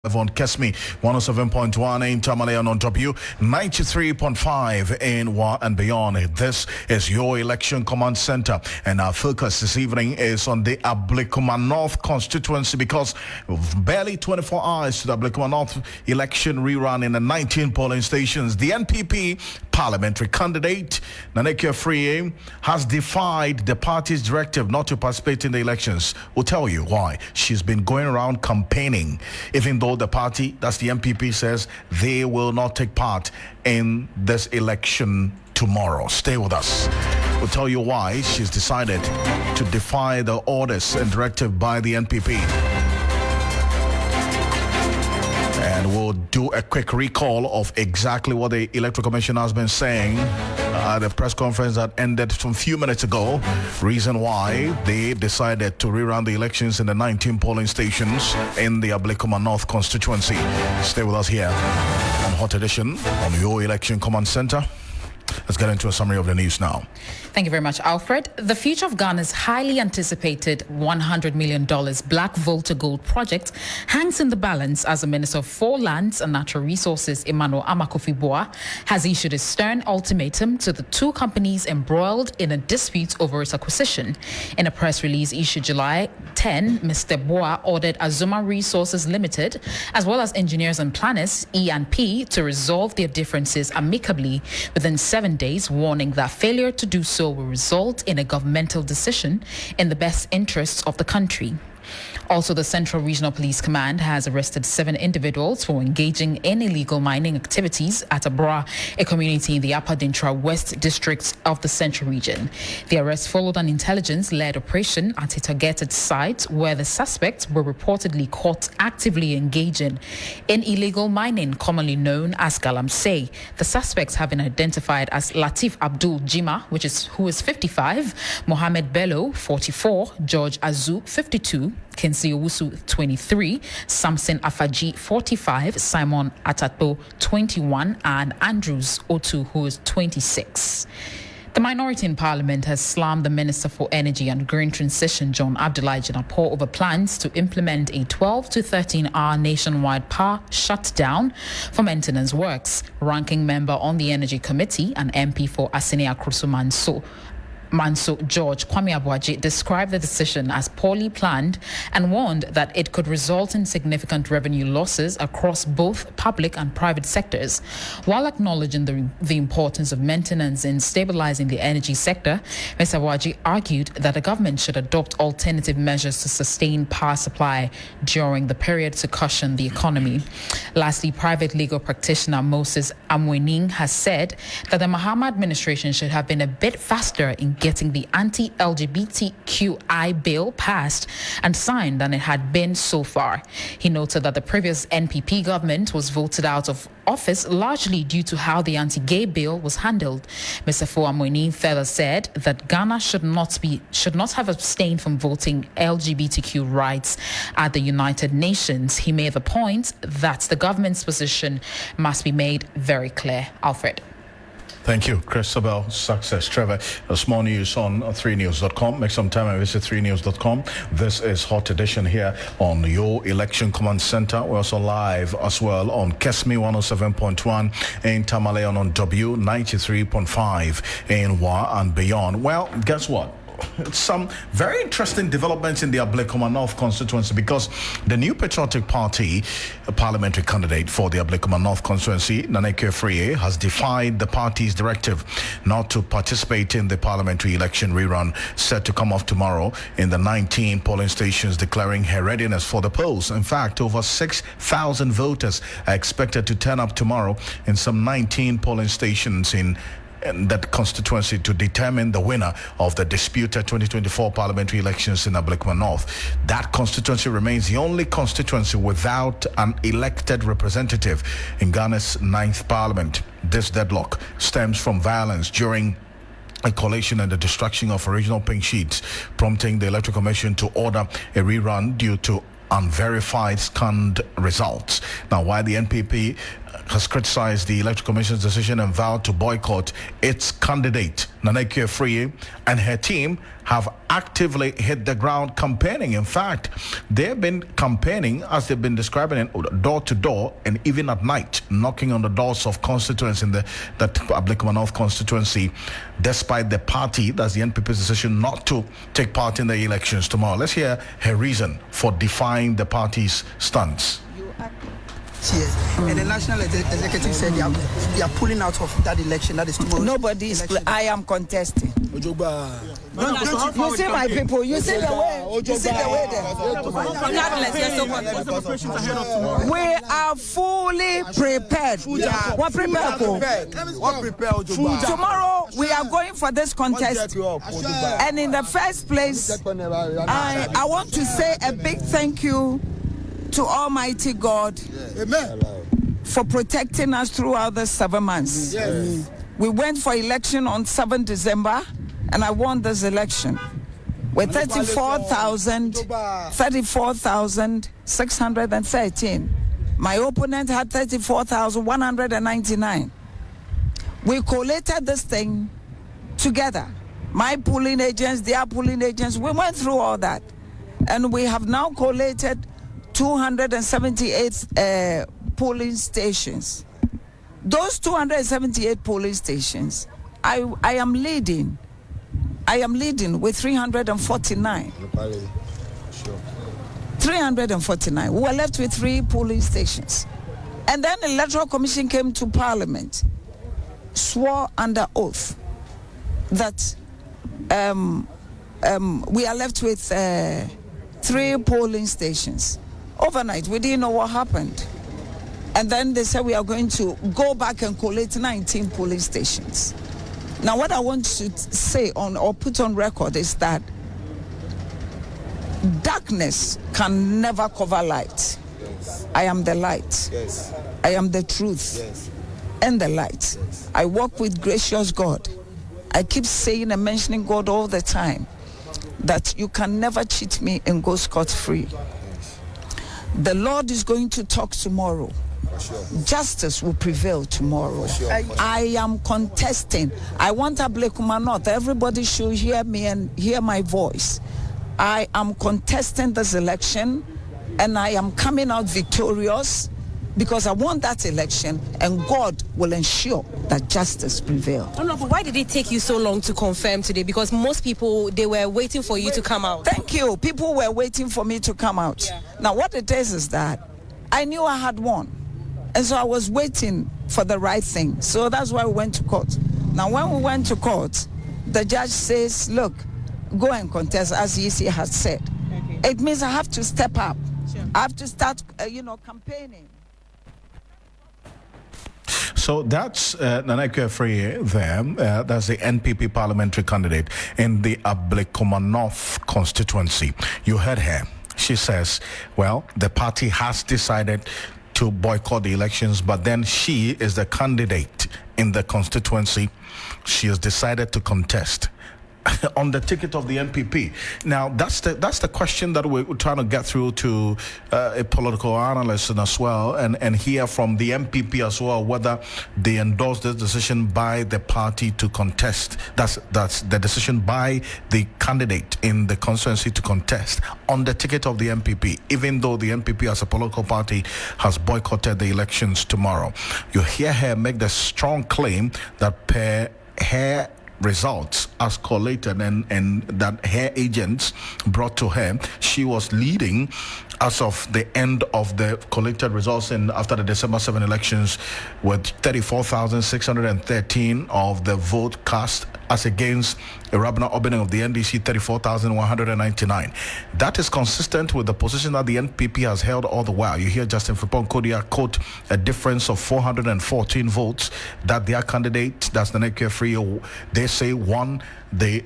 on Kesmi 107.1 in Tamale on W 93.5 in Wa and beyond. This is your election command center, and our focus this evening is on the Abkeluma North constituency, because barely 24 hours to the Abkeluma North election rerun in the 19 polling stations. The NPP parliamentary candidate Afriyie has defied the party's directive not to participate in the elections. We'll tell you why. She's been going around campaigning, even though the party, that's the NPP, says they will not take part in this election tomorrow. Stay with us. We'll tell you why she's decided to defy the orders and directive by the NPP. And we'll do a quick recall of exactly what the Electoral Commission has been saying at the press conference that ended some few minutes ago. Reason why they decided to rerun the elections in the 19 polling stations in the Abkeluma North constituency. Stay with us here on Hot Edition on your Election Command Center. Let's get into a summary of the news now. Thank you very much, Alfred. The future of Ghana's highly anticipated $100 million Black Volta Gold project hangs in the balance as the Minister for Lands and Natural Resources, Emmanuel Amakufo-Addo, has issued a stern ultimatum to the two companies embroiled in a dispute over its acquisition. In a press release issued July 10, Mr. Boa ordered Azuma Resources Limited, as well as engineers and planners, E&P, to resolve their differences amicably within 7 days, warning that failure to do so will result in a governmental decision in the best interests of the country. Also, the Central Regional Police Command has arrested 7 individuals for engaging in illegal mining activities at Abra, a community in the Upper Dintra West District of the Central Region. The arrest followed an intelligence-led operation at a targeted site where the suspects were reportedly caught actively engaging in illegal mining, commonly known as Galamsey. The suspects have been identified as Latif Abdul Jima, who is 55, Mohammed Bello, 44, George Azu, 52, Kensi Owusu, 23, Samson Afaji, 45, Simon Atato, 21, and Andrews Otu, who is 26. The minority in Parliament has slammed the Minister for Energy and Green Transition, John Abdullahi Jinapor, over plans to implement a 12 to 13-hour nationwide power shutdown for maintenance works. Ranking member on the Energy Committee and MP for Asene Akrusu Manso George Kwame Abuaji described the decision as poorly planned and warned that it could result in significant revenue losses across both public and private sectors. While acknowledging the importance of maintenance in stabilizing the energy sector, Mr. Abuaji argued that the government should adopt alternative measures to sustain power supply during the period to cushion the economy. Lastly, private legal practitioner Moses Amwening has said that the Mahama administration should have been a bit faster in getting the anti-LGBTQI bill passed and signed than it had been so far. He noted that the previous NPP government was voted out of office largely due to how the anti-gay bill was handled. Mr. Fuamweni further said that Ghana should not have abstained from voting LGBTQ rights at the United Nations. He made the point that the government's position must be made very clear. Alfred. Thank you, Christabel. Success, Treve. Small news on 3news.com. Make some time and visit 3news.com. This is Hot Edition here on your Election Command Center. We're also live as well on Kesmi 107.1 in Tamale on W 93.5 in Wa and beyond. Well, guess what? Some very interesting developments in the Abkeluma North constituency, because the New Patriotic Party, a parliamentary candidate for the Abkeluma North constituency, Afriyie, has defied the party's directive not to participate in the parliamentary election rerun set to come off tomorrow in the 19 polling stations, declaring her readiness for the polls. In fact, over 6,000 voters are expected to turn up tomorrow in some 19 polling stations in that constituency to determine the winner of the disputed 2024 parliamentary elections in Abkeluma North. That constituency remains the only constituency without an elected representative in Ghana's 9th parliament. This deadlock stems from violence during a collation and the destruction of original pink sheets, prompting the Electoral Commission to order a rerun due to unverified scanned results. Now, while the NPP has criticized the Electoral Commission's decision and vowed to boycott its candidate, Afriyie, and her team have actively hit the ground campaigning. In fact, they've been campaigning, as they've been describing it, door to door and even at night, knocking on the doors of constituents in the Abluma North constituency, despite the party, that's the NPP's decision not to take part in the elections tomorrow. Let's hear her reason for defying the party's stance. Yes. And the National Executive said they are pulling out of that election. That is tomorrow. Nobody is. I am contesting. You see my people. You see the way. You see the way there. We are fully prepared. What prepared? What prepared? Tomorrow we are going for this contest. And in the first place, I want to say a big thank you to Almighty God. Amen. For protecting us throughout the 7 months. Yes. We went for election on 7 December, and I won this election with 34,613. My opponent had 34,199. We collated this thing together. My polling agents, their polling agents, we went through all that. And we have now collated 278 polling stations. Those 278 polling stations, I am leading. I am leading with 349. 349. We were left with 3 polling stations. And then the Electoral Commission came to Parliament, swore under oath that we are left with 3 polling stations. Overnight, we didn't know what happened. And then they said we are going to go back and collate 19 polling stations. Now, what I want to say or put on record is that darkness can never cover light. Yes. I am the light. Yes. I am the truth. Yes. And the light. Yes. I walk with gracious God. I keep saying and mentioning God all the time, that you can never cheat me and go scot-free. The Lord is going to talk tomorrow. Sure. Justice will prevail tomorrow. Sure. I am contesting. I want Abkeluma North. Everybody should hear me and hear my voice. I am contesting this election, and I am coming out victorious because I won that election, and God will ensure that justice prevails. Oh, no, but why did it take you so long to confirm today? Because most people, they were waiting for you to come out. Thank you. People were waiting for me to come out. Yeah. Now, what it is that I knew I had won. And so I was waiting for the right thing. So that's why we went to court. Now, when we went to court, the judge says, look, go and contest, as EC has said. Okay. It means I have to step up. Sure. I have to start, campaigning. So that's Afriyie there. That's the NPP parliamentary candidate in the Abluma North constituency. You heard her. She says, well, the party has decided to boycott the elections, but then she is the candidate in the constituency. She has decided to contest on the ticket of the NPP. Now, that's the question that we're trying to get through to a political analyst as well, and hear from the NPP as well, whether they endorse this decision by the party to contest. That's the decision by the candidate in the constituency to contest on the ticket of the NPP, even though the NPP as a political party has boycotted the elections tomorrow. You hear her make the strong claim that per her results as collated and that her agents brought to her, she was leading as of the end of the collected results after the December 7 elections with 34,613 of the vote cast, as against Rabna Opening of the NDC 34,199. That is consistent with the position that the NPP has held all the while. You hear Justin Frimpong Kodia quote a difference of 414 votes that their candidate, that's the Afriyie, they say won the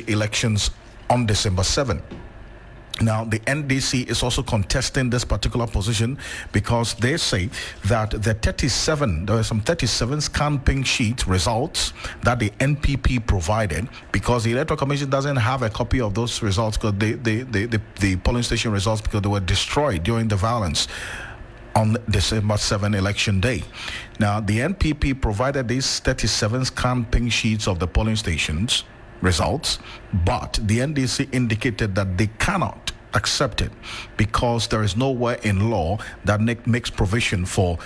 elections on December 7. Now, the NDC is also contesting this particular position because they say that there were some 37 scan pink sheet results that the NPP provided, because the Electoral Commission doesn't have a copy of those results, because the polling station results, because they were destroyed during the violence. on December 7 election day. Now, the NPP provided these 37 scanned pink sheets of the polling stations results, but the NDC indicated that they cannot accept it because there is nowhere in law that makes provision for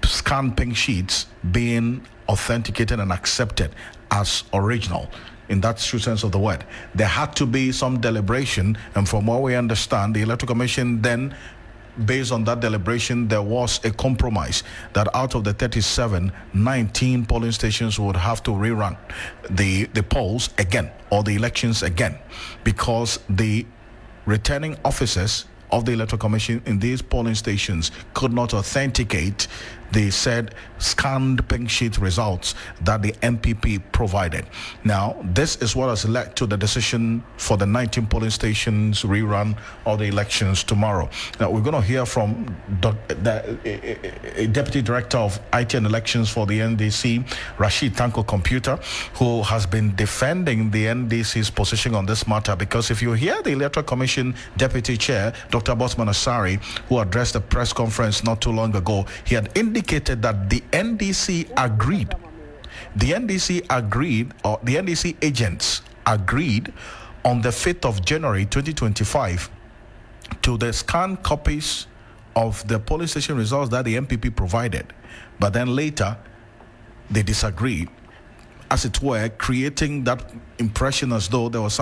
scanned pink sheets being authenticated and accepted as original. In that true sense of the word, there had to be some deliberation, and from what we understand, the Electoral Commission then, based on that deliberation, there was a compromise that out of the 37, 19 polling stations would have to rerun the polls again, or the elections again, because the returning officers of the Electoral Commission in these polling stations could not authenticate the said scanned pink sheet results that the NPP provided. Now, this is what has led to the decision for the 19 polling stations rerun of the elections tomorrow. Now, we're going to hear from a Deputy Director of IT and Elections for the NDC, Rashid Tanko Computer, who has been defending the NDC's position on this matter, because if you hear the Electoral Commission Deputy Chair, Dr. Bosman Asari, who addressed a press conference not too long ago, he had indicated that the NDC agreed. The NDC agents agreed on the 5th of January 2025 to the scanned copies of the polling station results that the NPP provided. But then later, they disagreed, as it were, creating that impression as though there was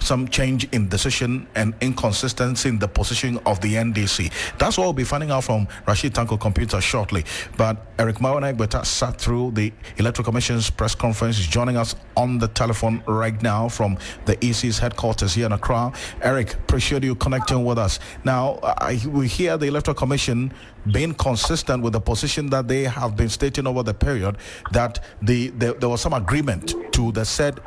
some change in decision and inconsistency in the position of the NDC. That's what we'll be finding out from Rashid Tanko Computer shortly. But Eric Mawana sat through the Electoral Commission's press conference. He's joining us on the telephone right now from the EC's headquarters here in Accra. Eric, appreciate you connecting with us. Now, we hear the Electoral Commission being consistent with the position that they have been stating over the period, that there was some agreement to the said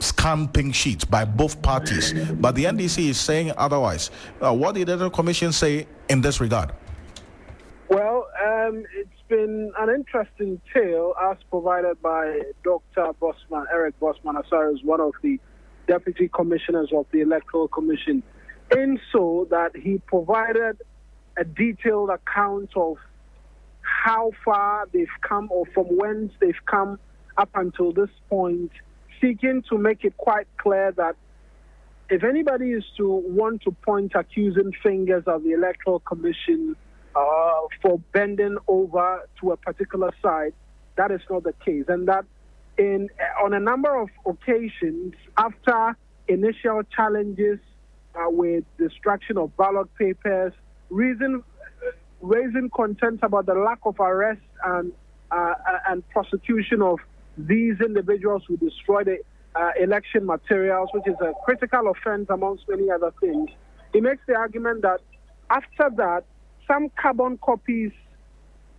scanned pink sheets by both parties, but the NDC is saying otherwise. What did the Electoral Commission say in this regard? Well, it's been an interesting tale as provided by Dr. Bosman, Eric Bosman Asare, is one of the Deputy Commissioners of the Electoral Commission, in so that he provided a detailed account of how far they've come, or from whence they've come up until this point, seeking to make it quite clear that if anybody is to want to point accusing fingers at the Electoral Commission for bending over to a particular side, that is not the case. And that on a number of occasions, after initial challenges with destruction of ballot papers, raising concerns about the lack of arrest and prosecution of these individuals who destroyed the election materials, which is a critical offense amongst many other things. He makes the argument that after that, some carbon copies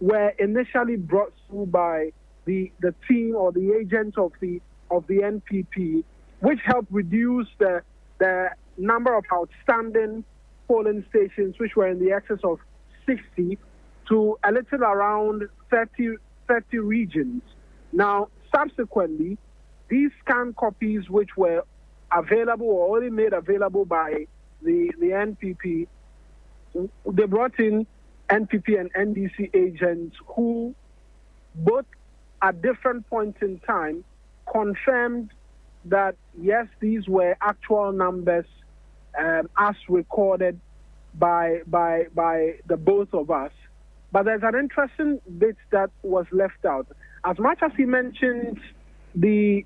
were initially brought through by the team or the agents of the NPP, which helped reduce the number of outstanding polling stations, which were in the excess of 60, to a little around 30 regions. Now, subsequently, these scanned copies, which were available or already made available by the NPP, they brought in NPP and NDC agents who, both at different points in time, confirmed that, yes, these were actual numbers as recorded by the both of us. But there's an interesting bit that was left out. As much as he mentioned the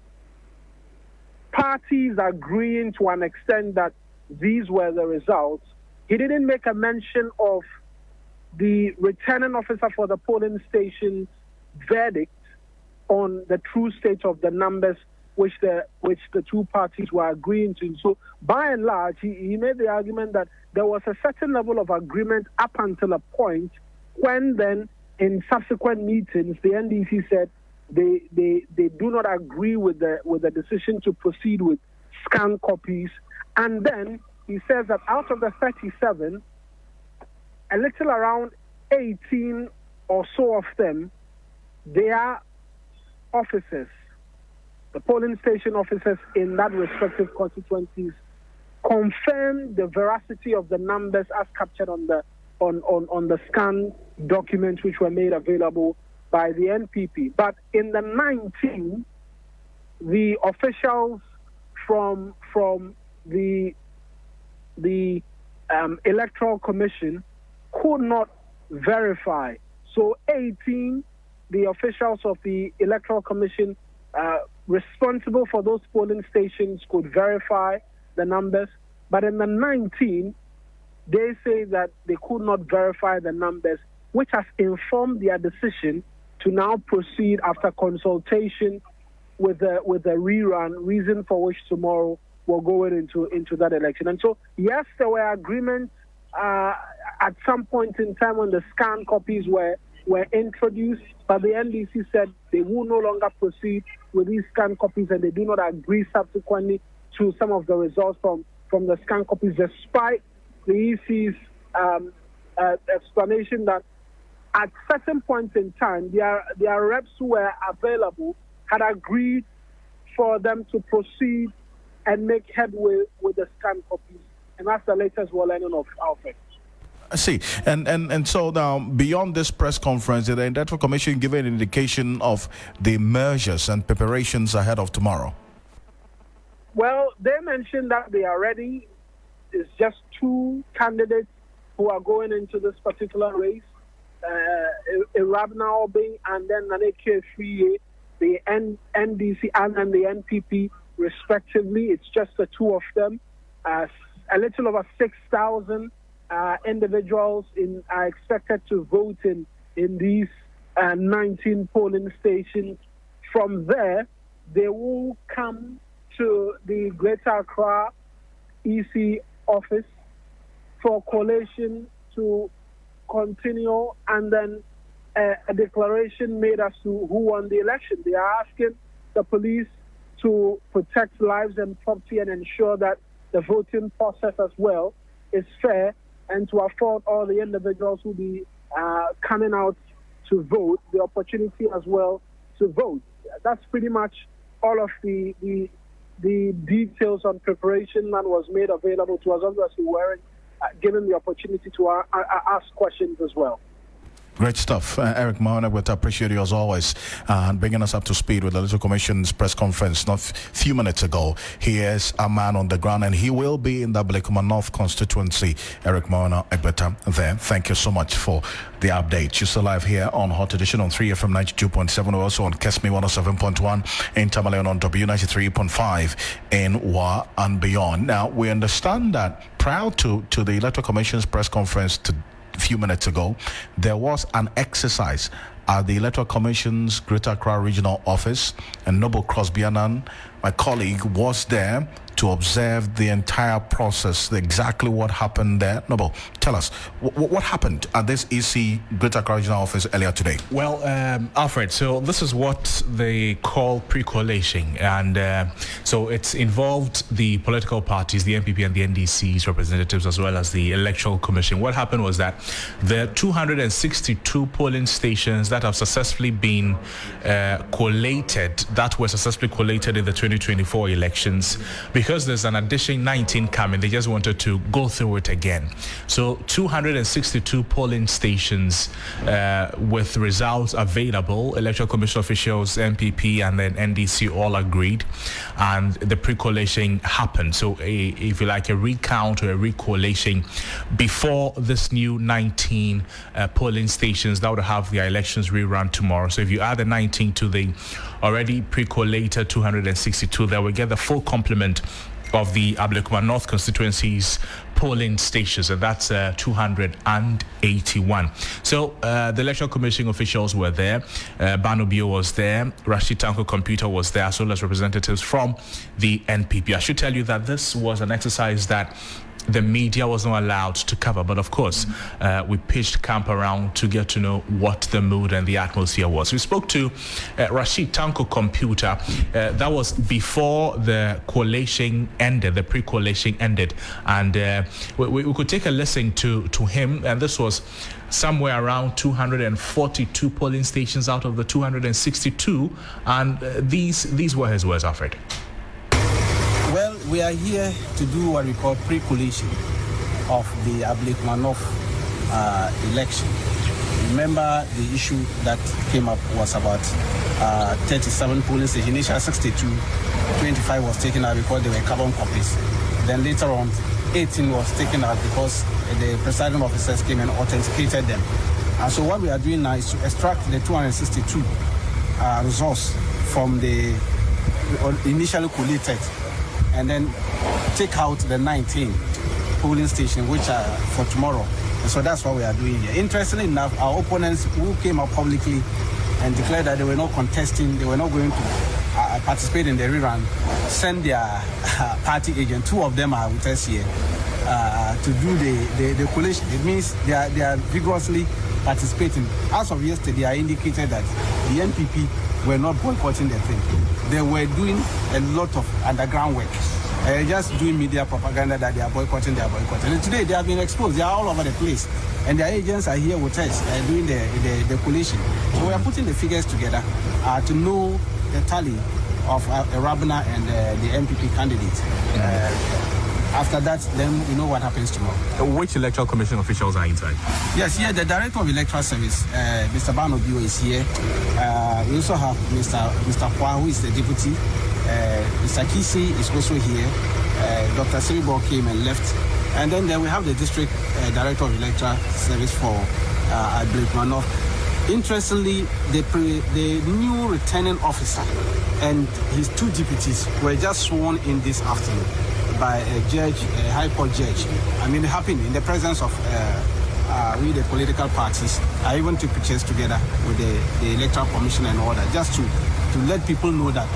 parties agreeing to an extent that these were the results, he didn't make a mention of the returning officer for the polling station's verdict on the true state of the numbers which the two parties were agreeing to. So by and large, he made the argument that there was a certain level of agreement up until a point when then in subsequent meetings the NDC said they do not agree with the decision to proceed with scanned copies. And then he says that out of the 37, a little around 18 or so of them, they are officers, the polling station officers in that respective constituencies, confirmed the veracity of the numbers as captured on on the scanned documents which were made available by the NPP. But in the 19, the officials from the Electoral Commission could not verify. So 18, the officials of the Electoral Commission responsible for those polling stations could verify the numbers. But in the 19, they say that they could not verify the numbers, which has informed their decision to now proceed after consultation with the rerun, reason for which tomorrow we're going into that election. And so, yes, there were agreements at some point in time when the scanned copies were introduced, but the NDC said they will no longer proceed with these scanned copies, and they do not agree subsequently to some of the results from the scanned copies, despite the EC's explanation that at certain points in time, their reps who were available had agreed for them to proceed and make headway with the scanned copies. And that's the latest we're learning of Alfred. I see. And so now, beyond this press conference, did the Electoral Commission give an indication of the measures and preparations ahead of tomorrow? Well, they mentioned that they are ready. It's just 2 candidates who are going into this particular race, Rabna Obing and then Afriyie, the NDC and the NPP, respectively. It's just the 2 of them. A little over 6,000 individuals are expected to vote in these 19 polling stations. From there, they will come to the Greater Accra EC office for collation to continue, and then a declaration made as to who won the election. They are asking the police to protect lives and property and ensure that the voting process as well is fair, and to afford all the individuals who will be coming out to vote the opportunity as well to vote. That's pretty much all of the details on preparation that was made available to us. Obviously, we weren't given the opportunity to ask questions as well. Great stuff. Eric Mahona, we appreciate you as always, and bringing us up to speed with the Electoral Commission's press conference not a few minutes ago. He is a man on the ground, and he will be in the Abluma North constituency. Eric Mahona there. Thank you so much for the update. You're still live here on Hot Edition on 3FM 92.7, we're also on Kesme 107.1, in Tamale on W93.5 in Wa and beyond. Now, we understand that prior to the Electoral Commission's press conference a few minutes ago, there was an exercise at the Electoral Commission's Greater Accra Regional Office, and Noble Crosby Annan, my colleague, was there to observe the entire process, exactly what happened there. Noble, tell us, what happened at this EC Greater Accra Regional Office earlier today? Well, Alfred, so this is what they call pre-collation, and so it's involved the political parties, the NPP and the NDC's representatives, as well as the Electoral Commission. What happened was that the 262 polling stations that have successfully been collated, that were successfully collated in the 2024 elections, because there's an addition 19 coming, they just wanted to go through it again. So 262 polling stations with results available. Electoral Commission officials, NPP and then NDC all agreed, and the pre-collation happened. So if you like, a recount or a recollation before this new 19 polling stations that would have their elections rerun tomorrow. So if you add the 19 to the already pre-collated 262, they will get the full complement of the Abluma North constituency's polling stations, and that's 281. So the Electoral Commission officials were there, Banobio was there, Rashid Tanko Computer was there, as well as representatives from the NPP. I should tell you that this was an exercise that the media was not allowed to cover, but of course we pitched camp around to get to know what the mood and the atmosphere was. We spoke to Rashid Tanko Computer. That was before the collation ended, the pre-collation ended, and we could take a listen to him, and this was somewhere around 242 polling stations out of the 262, and these were his words, Alfred. Well, we are here to do what we call pre-collation of the Abluma North election. Remember, the issue that came up was about 37 polling stations. Initially 62, 25 was taken out because they were carbon copies. Then later on, 18 was taken out because the presiding officers came and authenticated them. And so what we are doing now is to extract the 262 results from the initially collated and then take out the 19 polling stations which are for tomorrow. And so that's what we are doing here. Interestingly enough, our opponents who came out publicly and declared that they were not contesting, they were not going to participate in the rerun, send their party agent. Two of them are with us here to do the collation. It means they are vigorously participating. As of yesterday, I indicated that the NPP were not boycotting the thing. They were doing a lot of underground work. Just doing media propaganda that they are boycotting. And today they have been exposed. They are all over the place. And their agents are here with us doing the collation. So we are putting the figures together to know the tally of Rabina and the NPP candidate. After that, then we know what happens tomorrow. Which Electoral Commission officials are inside? Yes, here the Director of Electoral Service, Mr. Banodio, is here. We also have Mr. Hua, who is the Deputy. Mr. Kisi is also here. Dr. Siribo came and left. And then we have the District Director of Electoral Service for Abluma North. Interestingly, the new returning officer and his two deputies were just sworn in this afternoon by a judge, a high court judge. I mean, it happened in the presence of we, the political parties. I even took pictures together with the Electoral Commission and all that, just to let people know that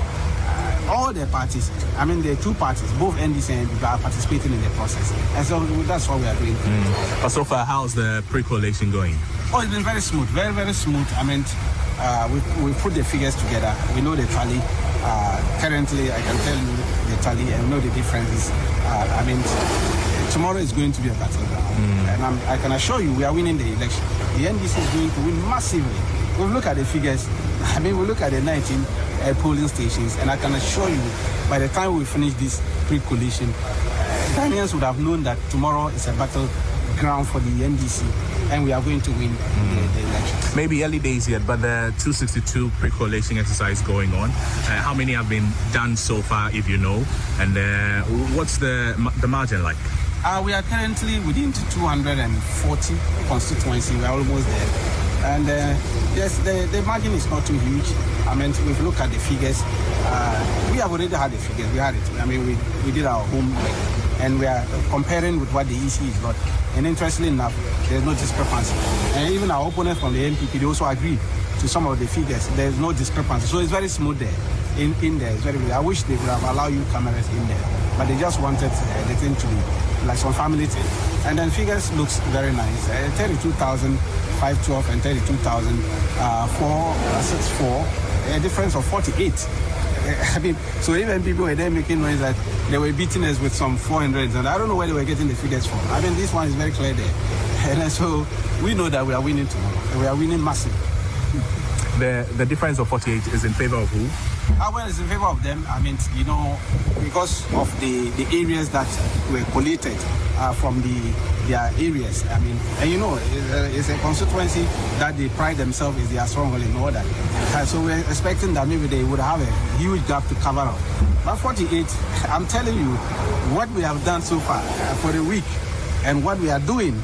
all the parties, I mean the two parties, both NDC and NPP, are participating in the process. And so that's what we are doing. But so far, how's the pre-collation going? Oh, it's been very smooth, very, very smooth. I mean, we put the figures together. We know the tally. Currently, I can tell you the tally and know the differences. I mean, tomorrow is going to be a battleground. And I can assure you we are winning the election. The NDC is going to win massively. We look at the figures. I mean, we look at the 19 polling stations, and I can assure you, by the time we finish this pre-collation, Ghanaians would have known that tomorrow is a battleground for the NDC, and we are going to win the election. Maybe early days yet, but the 262 pre-collation exercise going on. How many have been done so far, if you know? And what's the margin like? We are currently within 240 constituency. We are almost there. And yes, the margin is not too huge. I mean, if we look at the figures, we have already had the figures. We had it. I mean, we did our homework, and we are comparing with what the EC is got. And interestingly enough, there's no discrepancy. And even our opponents from the NPP, they also agree to some of the figures. There's no discrepancy. So it's very smooth there. In there, it's very good. I wish they would have allowed you cameras in there, but they just wanted the thing to be like some family thing. And then figures looks very nice. 32,512 and 32,464. A difference of 48. I mean, so even people were there making noise that they were beating us with some 400s, and I don't know where they were getting the figures from. I mean, this one is very clear there. And so we know that we are winning tomorrow. We are winning massive. The difference of 48 is in favor of who? Well, it's in favor of them. I mean, you know, because of the areas that were collated from their areas. I mean, and you know, it's a constituency that they pride themselves is their stronghold in order. So we're expecting that maybe they would have a huge gap to cover up. But 48, I'm telling you, what we have done so far for the week and what we are doing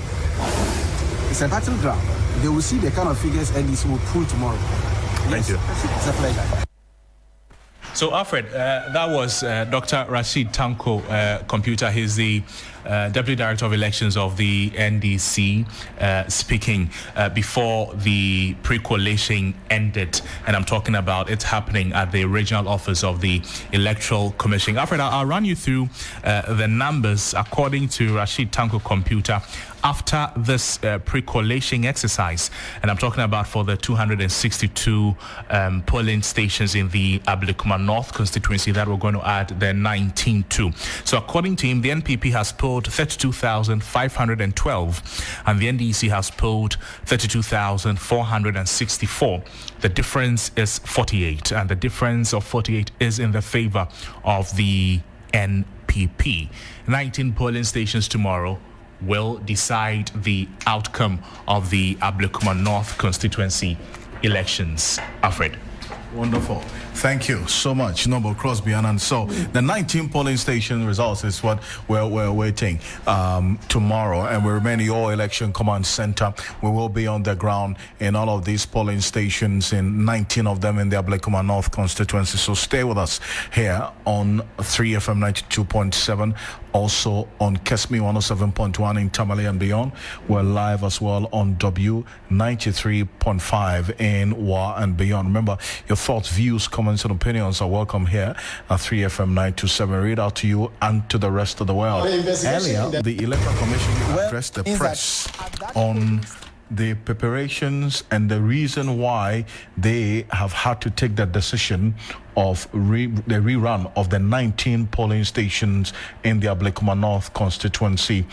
is a battleground. They will see the kind of figures NDC will pull tomorrow. Thank you. It's a pleasure. So, Alfred, that was Dr. Rashid Tanko Computer. He's the Deputy Director of Elections of the NDC, speaking before the pre-collation ended. And I'm talking about it happening at the regional office of the Electoral Commission. Alfred, I'll run you through the numbers according to Rashid Tanko Computer after this pre-collation exercise. And I'm talking about for the 262 polling stations in the Abluma North constituency that we're going to add the 19 to. So according to him, the NPP has polled 32,512 and the NDC has polled 32,464. The difference is 48, and the difference of 48 is in the favor of the NPP. 19 polling stations tomorrow, will decide the outcome of the Abluma North constituency elections. Alfred. Wonderful. Thank you so much, Noble Crosby. And so the 19 polling station results is what we're waiting tomorrow, and we remain your election command center. We will be on the ground in all of these polling stations, in 19 of them in the Abluma North constituency. So stay with us here on 3FM 92.7, also on Kesmi 107.1 in Tamale and beyond. We're live as well on W 93.5 in Wa and beyond. Remember, your thoughts, views, comments, and opinions are welcome here at 3FM 927. Read out to you and to the rest of the world. Earlier, the Electoral Commission addressed the press on the preparations and the reason why they have had to take the decision of the rerun of the 19 polling stations in the Abluma North constituency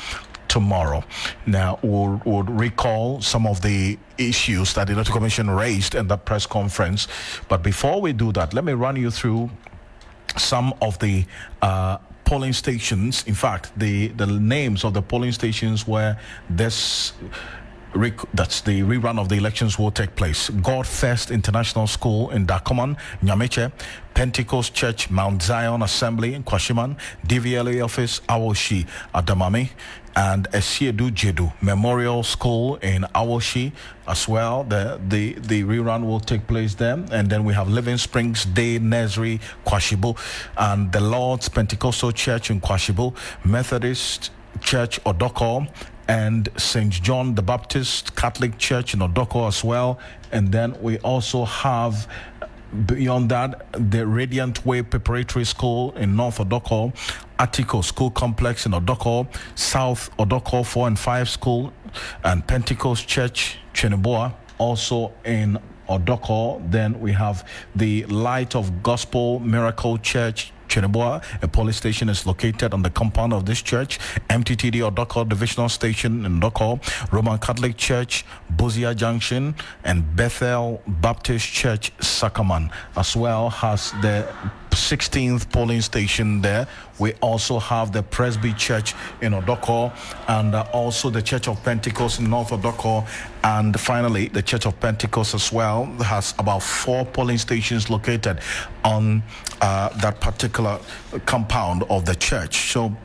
tomorrow. Now, we'll recall some of the issues that the Electoral Commission raised in the press conference. But before we do that, let me run you through some of the polling stations. In fact, the names of the polling stations where that's the rerun of the elections will take place. God First International School in Dakoman, Nyameche, Pentecost Church, Mount Zion Assembly in Kwashiman, DVLA Office, Awoshi, Adamami, and Esiedu Jedu Memorial School in Awoshi as well. The rerun will take place there. And then we have Living Springs Day Nursery, Kwashibu, and the Lord's Pentecostal Church in Kwashibu, Methodist Church, Odoko, and St. John the Baptist Catholic Church in Odoko as well. And then we also have, beyond that, the Radiant Way Preparatory School in North Odoko, Atiko School Complex in Odoko, South Odoko 4 and 5 School, and Pentecost Church, Cheneboa, also in Odoko. Then we have the Light of Gospel Miracle Church, Cheneboa. A police station is located on the compound of this church. MTTD Odoko Divisional Station in Odoko, Roman Catholic Church, Bozia Junction, and Bethel Baptist Church, Sakaman, as well as the 16th polling station there. We also have the Presby Church in Odoko, and also the Church of Pentecost in North Odoko. And finally, the Church of Pentecost as well has about 4 polling stations located on that particular compound of the church. So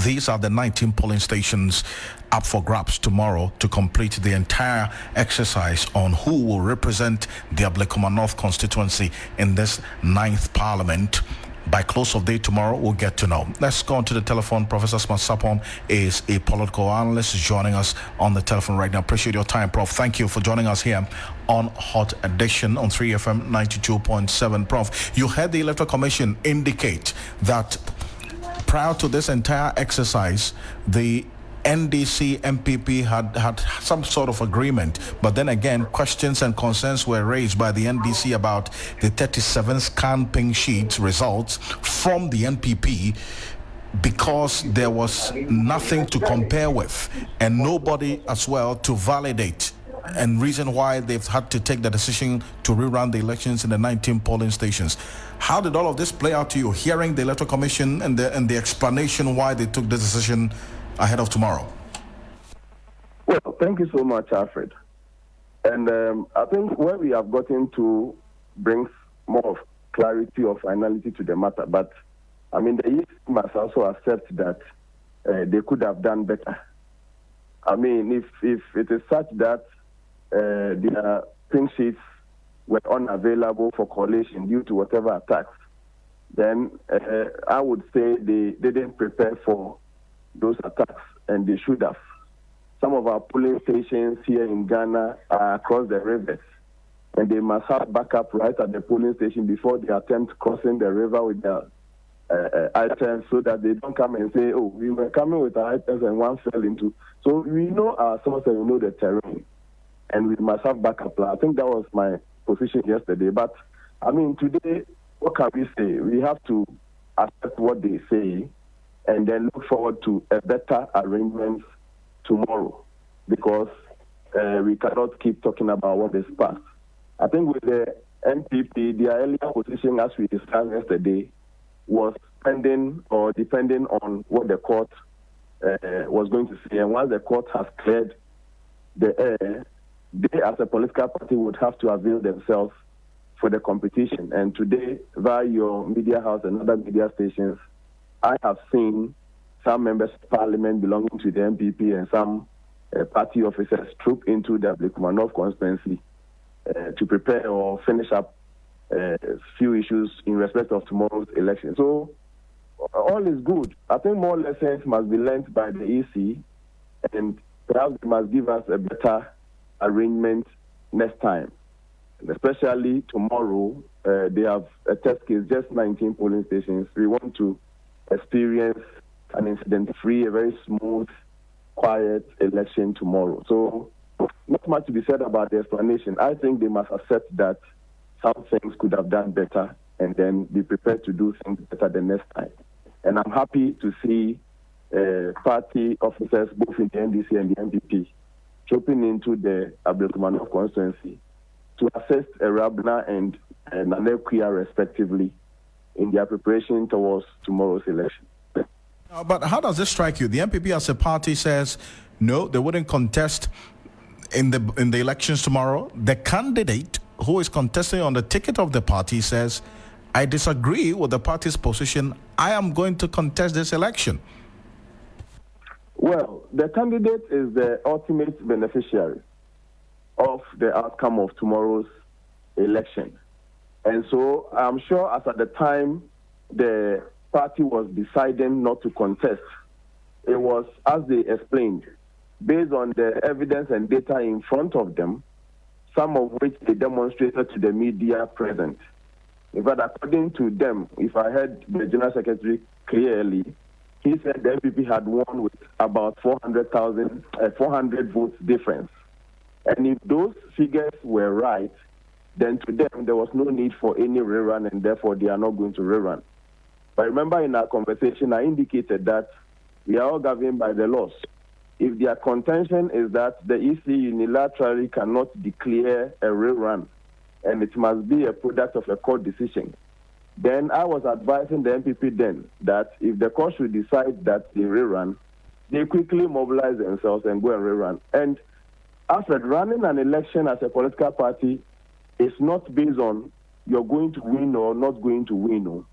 these are the 19 polling stations up for grabs tomorrow to complete the entire exercise on who will represent the Abluma North constituency in this 9th Parliament. By close of day tomorrow, we'll get to know. Let's go on to the telephone. Professor Smasapon is a political analyst joining us on the telephone right now. Appreciate your time, Prof. Thank you for joining us here on Hot Edition on 3FM 92.7. Prof, you heard the Electoral Commission indicate that prior to this entire exercise, the NDC, NPP had some sort of agreement, but then again, questions and concerns were raised by the NDC about the 37 scan pink sheet results from the NPP because there was nothing to compare with and nobody as well to validate, and reason why they've had to take the decision to rerun the elections in the 19 polling stations. How did all of this play out to you, hearing the Electoral Commission and the explanation why they took the decision ahead of tomorrow? Well, thank you so much, Alfred. And I think where we have gotten to brings more of clarity or finality to the matter. But, I mean, the East must also accept that they could have done better. I mean, if it is such that their pink sheets were unavailable for collation due to whatever attacks, then I would say they didn't prepare for those attacks, and they should have. Some of our polling stations here in Ghana are across the rivers, and they must have backup right at the polling station before they attempt crossing the river with their items, so that they don't come and say, oh, we were coming with our items and one fell into. So we know our source and we know the terrain, and we must have backup plan. I think that was my position yesterday. But, I mean, today, what can we say? We have to accept what they say and then look forward to a better arrangement tomorrow, because we cannot keep talking about what is past. I think with the NPP, their earlier position, as we discussed yesterday, was pending or depending on what the court was going to say. And once the court has cleared the air, they as a political party would have to avail themselves for the competition. And today, via your media house and other media stations, I have seen some members of parliament belonging to the NPP and some party officers troop into the Abluma North constituency to prepare or finish up a few issues in respect of tomorrow's election. So all is good. I think more lessons must be learned by the EC, and perhaps they must give us a better arrangement next time. And especially tomorrow, they have a test case, just 19 polling stations. We want to experience an incident-free, a very smooth, quiet election tomorrow. So not much to be said about the explanation. I think they must accept that some things could have done better and then be prepared to do things better the next time. And I'm happy to see party officers, both in the NDC and the NPP, trooping into the Abkeluma North constituency to assist Rabna and Akua respectively in their preparation towards tomorrow's election. But how does this strike you? The NPP as a party says no, they wouldn't contest in the elections tomorrow. The candidate who is contesting on the ticket of the party says, I disagree with the party's position. I am going to contest this election. Well, the candidate is the ultimate beneficiary of the outcome of tomorrow's election. And so I'm sure as at the time the party was deciding not to contest, it was, as they explained, based on the evidence and data in front of them, some of which they demonstrated to the media present. In fact, according to them, if I heard the General Secretary clearly, he said the NPP had won with about 400 votes difference. And if those figures were right, then to them there was no need for any rerun, and therefore they are not going to rerun. But remember, in our conversation, I indicated that we are all governed by the laws. If their contention is that the EC unilaterally cannot declare a rerun, and it must be a product of a court decision, then I was advising the NPP then that if the court should decide that they rerun, they quickly mobilize themselves and go and rerun. And Alfred, running an election as a political party is not based on you're going to win or not going to win. No.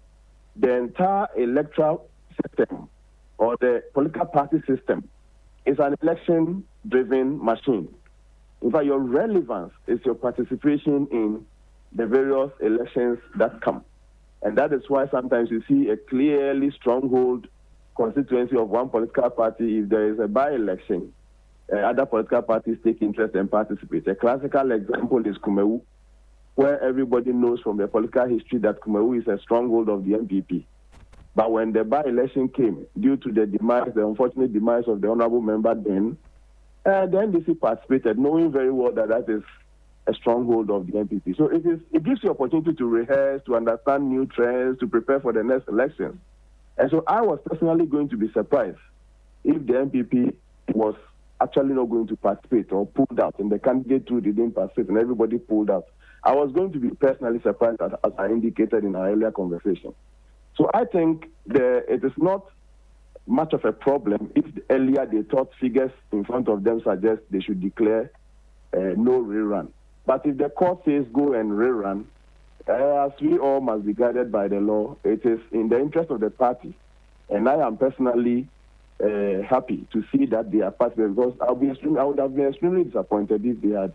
The entire electoral system or the political party system is an election-driven machine. In fact, your relevance is your participation in the various elections that come. And that is why sometimes you see a clearly stronghold constituency of one political party. If there is a by-election, other political parties take interest and participate. A classical example is Kumewu, where everybody knows from the political history that Kumewu is a stronghold of the NPP. But when the by-election came, due to the unfortunate demise of the honorable member then, the NDC participated, knowing very well that that is a stronghold of the NPP. So it gives you opportunity to rehearse, to understand new trends, to prepare for the next elections. And so I was personally going to be surprised if the NPP was actually not going to participate or pulled out, and the candidate too didn't participate and everybody pulled out. I was going to be personally surprised, as I indicated in our earlier conversation. So I think it is not much of a problem if earlier they thought figures in front of them suggest they should declare no rerun. But if the court says go and rerun, as we all must be guided by the law, it is in the interest of the party. And I am personally happy to see that they are participating, because I would have been extremely disappointed if they had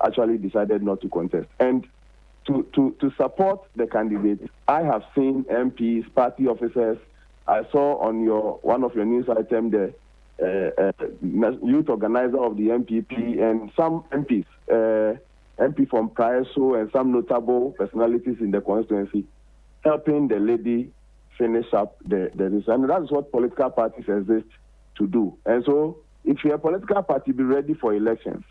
actually decided not to contest. And to support the candidates, I have seen MPs, party officers. I saw on one of your news items the youth organizer of the NPP and some MPs, MP from Prioso and some notable personalities in the constituency, helping the lady finish up the result. And that is what political parties exist to do. And so if you're a political party, be ready for elections.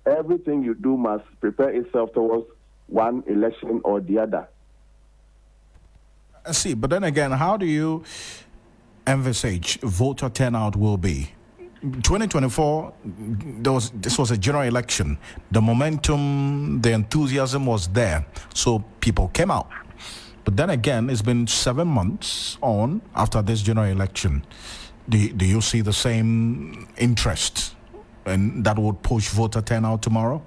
Everything you do must prepare itself towards one election or the other. I see, but then again, how do you envisage voter turnout will be? 2024, this was a general election. The momentum, the enthusiasm was there, so people came out. But then again, it's been 7 months on after this general election. Do you see the same interest and that would push voter turnout tomorrow?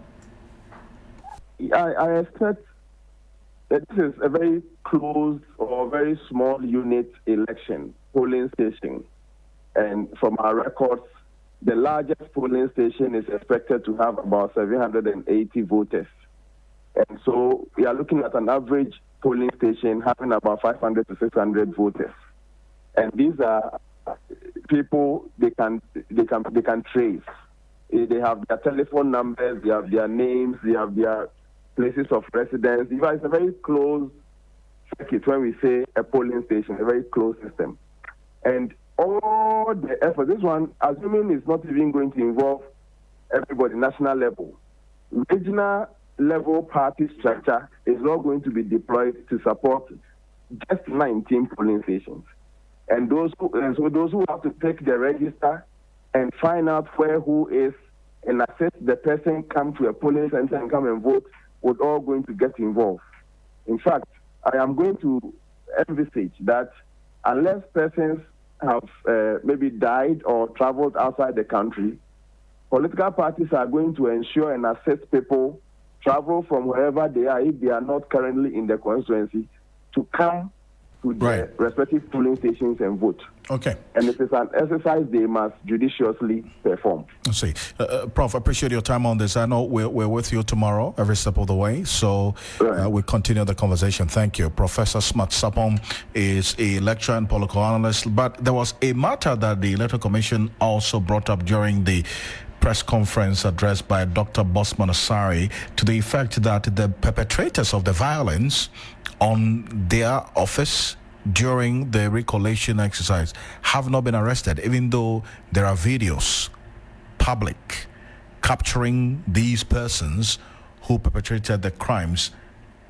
I expect that this is a very closed or very small unit election, polling station. And from our records, the largest polling station is expected to have about 780 voters. And so we are looking at an average polling station having about 500 to 600 voters. And these are people they can trace. They have their telephone numbers, they have their names, they have their places of residence. It's a very closed circuit when we say a polling station, a very closed system. And all the effort, this one, assuming it's not even going to involve everybody, national level, regional level party structure is not going to be deployed to support just 19 polling stations. And those who have to take the register and find out who is and assess the person come to a polling center and come and vote would all going to get involved. In fact, I am going to envisage that unless persons have maybe died or traveled outside the country, political parties are going to ensure and assist people travel from wherever they are, if they are not currently in the constituency, to come to their respective polling stations and vote. Okay. And it is an exercise they must judiciously perform. Let's see. Prof, I appreciate your time on this. I know we're with you tomorrow, every step of the way. So we'll continue the conversation. Thank you. Professor Smart Sapong is a lecturer and political analyst. But there was a matter that the Electoral Commission also brought up during the press conference addressed by Dr. Bosman Asari, to the effect that the perpetrators of the violence on their office during the pre-collation exercise have not been arrested, even though there are videos public capturing these persons who perpetrated the crimes,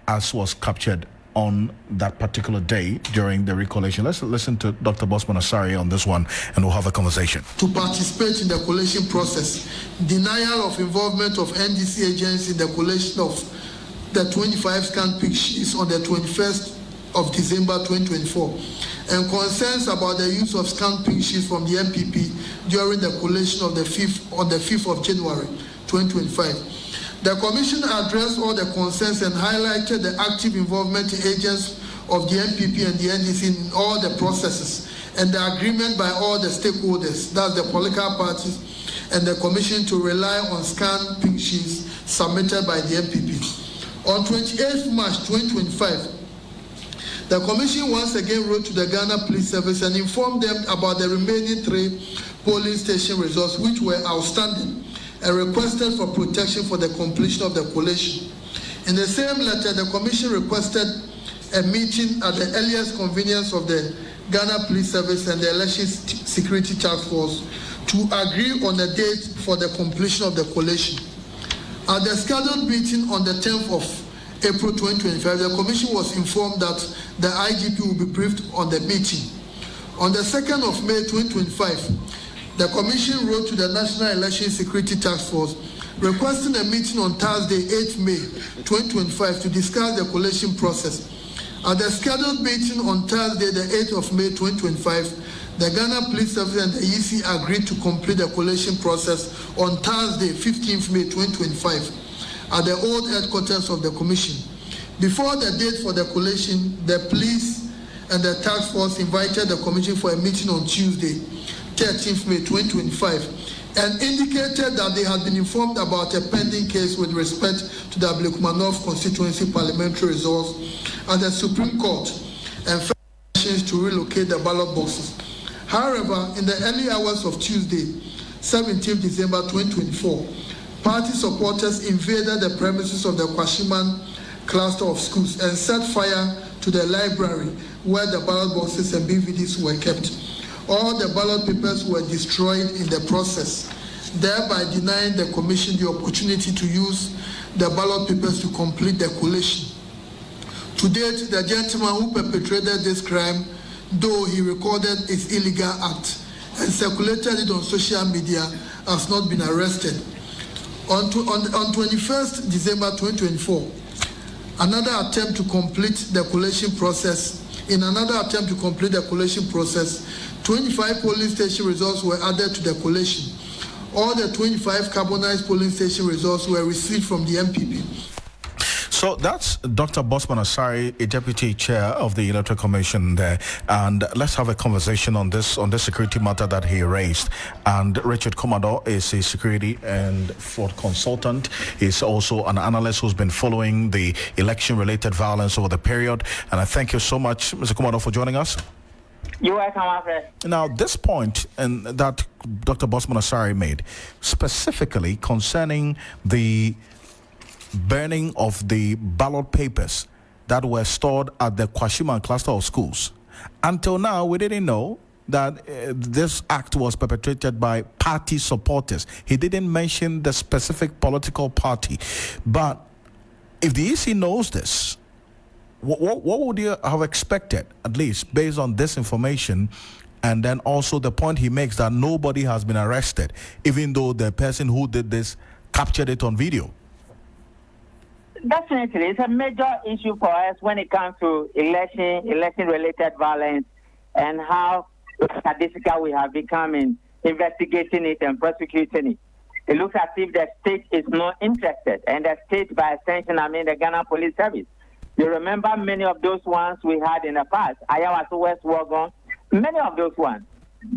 as was captured on that particular day during the pre-collation. Let's listen to Dr. Bosman Asari on this one, and we'll have a conversation. To participate in the collation process, denial of involvement of NDC agents in the collation of the 25 scanned pick sheets on the 21st of December 2024, and concerns about the use of scanned pick sheets from the NPP during the collation of the 5th of January 2025. The Commission addressed all the concerns and highlighted the active involvement of agents of the NPP and the NDC in all the processes, and the agreement by all the stakeholders, that's the political parties and the Commission, to rely on scanned pink sheets submitted by the NPP. On 28th March 2025, the Commission once again wrote to the Ghana Police Service and informed them about the remaining 3 polling station results which were outstanding, and requested for protection for the completion of the collation. In the same letter, the Commission requested a meeting at the earliest convenience of the Ghana Police Service and the Election Security Task Force to agree on a date for the completion of the collation. At the scheduled meeting on the 10th of April 2025, the Commission was informed that the IGP will be briefed on the meeting. On the 2nd of May 2025, the Commission wrote to the National Election Security Task Force requesting a meeting on Thursday, 8th May 2025 to discuss the collation process. At the scheduled meeting on Thursday, the 8th of May 2025, the Ghana Police Service and the EC agreed to complete the collation process on Thursday, 15th May 2025 at the old headquarters of the Commission. Before the date for the collation, the police and the task force invited the Commission for a meeting on Tuesday, 13th May 2025, and indicated that they had been informed about a pending case with respect to the Abluma North constituency parliamentary results at the Supreme Court and to relocate the ballot boxes. However, in the early hours of Tuesday, 17th December 2024, party supporters invaded the premises of the Kwashiman cluster of schools and set fire to the library where the ballot boxes and BVDs were kept. All the ballot papers were destroyed in the process, thereby denying the Commission the opportunity to use the ballot papers to complete the collation. To date, the gentleman who perpetrated this crime, though he recorded his illegal act and circulated it on social media, has not been arrested. On 21st December 2024, another attempt to complete the collation process, 2 25 polling station results were added to the collation. All the 25 carbonized polling station results were received from the MPP. So that's Dr. Bosman Asare, a deputy chair of the Electoral Commission there. And let's have a conversation on this security matter that he raised. And Richard Commodore is a security and fraud consultant. He's also an analyst who's been following the election-related violence over the period. And I thank you so much, Mr. Commodore, for joining us. You're welcome, Alfred. Now, this point and that Dr. Bosman Asare made, specifically concerning the burning of the ballot papers that were stored at the Kwashima cluster of schools. Until now, we didn't know that this act was perpetrated by party supporters. He didn't mention the specific political party. But if the EC knows this, what would you have expected, at least based on this information? And then also the point he makes that nobody has been arrested, even though the person who did this captured it on video. Definitely, it's a major issue for us when it comes to election-related violence and how difficult we have become in investigating it and prosecuting it. It looks as if the state is not interested, and the state, by extension, I mean the Ghana Police Service. You remember many of those ones we had in the past, Ayawaso West Wagon, many of those ones.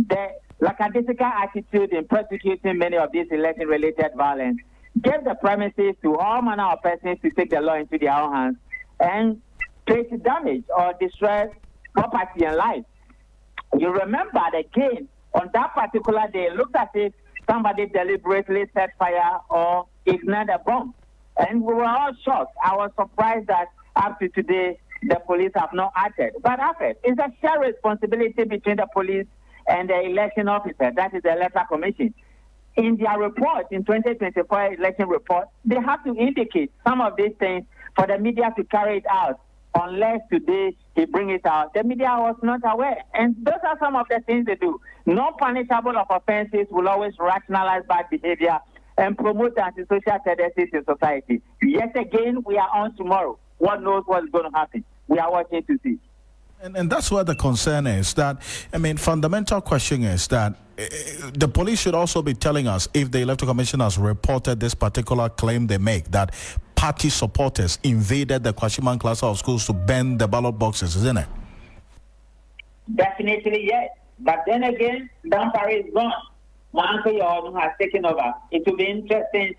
The lackadaisical attitude in prosecuting many of these election-related violence gave the premises to all manner of persons to take the law into their own hands and create damage or destroy property and life. You remember again, on that particular day, it looked as if somebody deliberately set fire or ignited a bomb. And we were all shocked. I was surprised that up to today, the police have not acted. But Alfred, it's a shared responsibility between the police and the election officer, that is the Electoral Commission. In their report, in 2024 election report, they have to indicate some of these things for the media to carry it out. Unless today he bring it out, the media was not aware. And those are some of the things they do. Non-punishable of offenses will always rationalize bad behavior and promote antisocial tendencies in society. Yet again, we are on tomorrow. One knows what's going to happen. We are watching to see. And that's where the concern is. That, I mean, fundamental question is that the police should also be telling us if the Electoral Commission has reported this particular claim they make, that party supporters invaded the Kwashiman cluster of schools to burn the ballot boxes, isn't it? Definitely, yes. But then again, Dampari is gone. My uncle Yonu has taken over. It will be interesting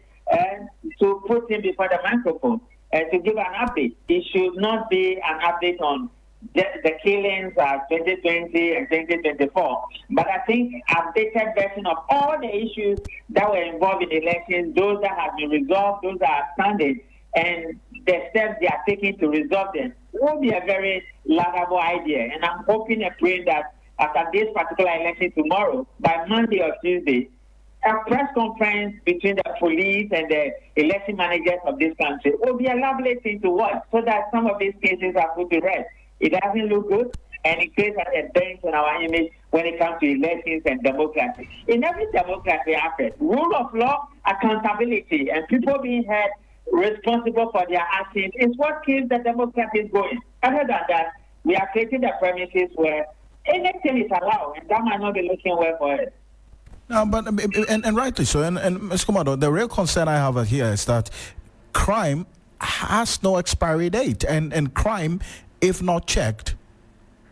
to put him before the microphone and to give an update. It should not be an update on the killings of 2020 and 2024, but I think updated version of all the issues that were involved in elections, those that have been resolved, those that are standing, and the steps they are taking to resolve them will be a very laudable idea. And I'm hoping and praying that after this particular election tomorrow, by Monday or Tuesday, a press conference between the police and the election managers of this country will be a lovely thing to watch, so that some of these cases are put to rest. It doesn't look good, and it creates a dent on our image when it comes to elections and democracy. In every democracy, Alfred, rule of law, accountability, and people being held responsible for their actions is what keeps the democracy going. Other than that, we are creating the premises where anything is allowed, and that might not be looking well for it. No, but and rightly so. And Mr. Commodore, the real concern I have here is that crime has no expiry date, and crime, if not checked,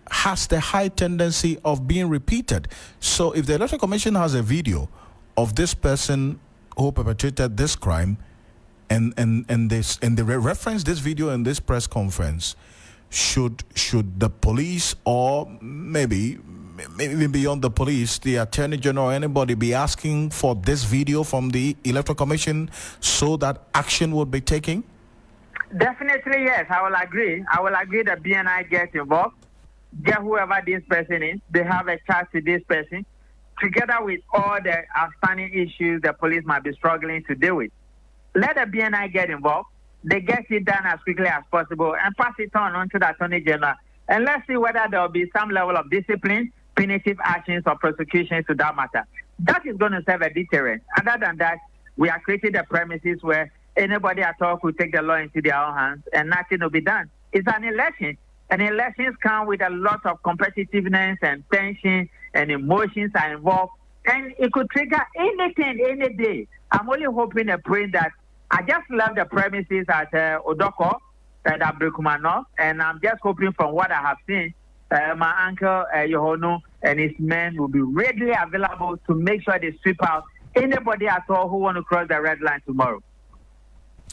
has the high tendency of being repeated. So if the Electoral Commission has a video of this person who perpetrated this crime, and they reference this video in this press conference, should the police, or maybe beyond the police, the Attorney General, anybody, be asking for this video from the Electoral Commission so that action would be taken? Definitely, yes. I will agree. I will agree that BNI gets involved. Get whoever this person is. They have a charge to this person, together with all the outstanding issues the police might be struggling to deal with. Let the BNI get involved. They get it done as quickly as possible and pass it on to the Attorney General. And let's see whether there will be some level of discipline, punitive actions, or prosecution to that matter. That is going to serve a deterrent. Other than that, we are creating the premises where anybody at all could take the law into their own hands and nothing will be done. It's an election, and elections come with a lot of competitiveness and tension and emotions are involved, and it could trigger anything any day. I'm only hoping and praying that I just left the premises at Odoko at Akura North, and I'm just hoping from what I have seen, my uncle Yohono and his men will be readily available to make sure they sweep out anybody at all who want to cross the red line tomorrow.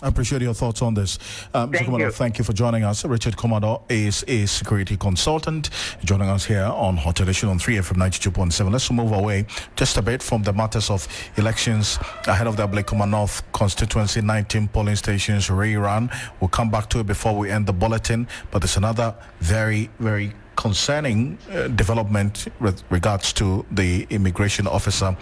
I appreciate your thoughts on this. Mr. Commodore, thank you for joining us. Richard Commodore is a security consultant joining us here on Hot Edition on 3FM 92.7. Let's move away just a bit from the matters of elections ahead of the Abluma North constituency. 19 polling stations rerun. We'll come back to it before we end the bulletin, but there's another very, very concerning development with regards to the immigration officer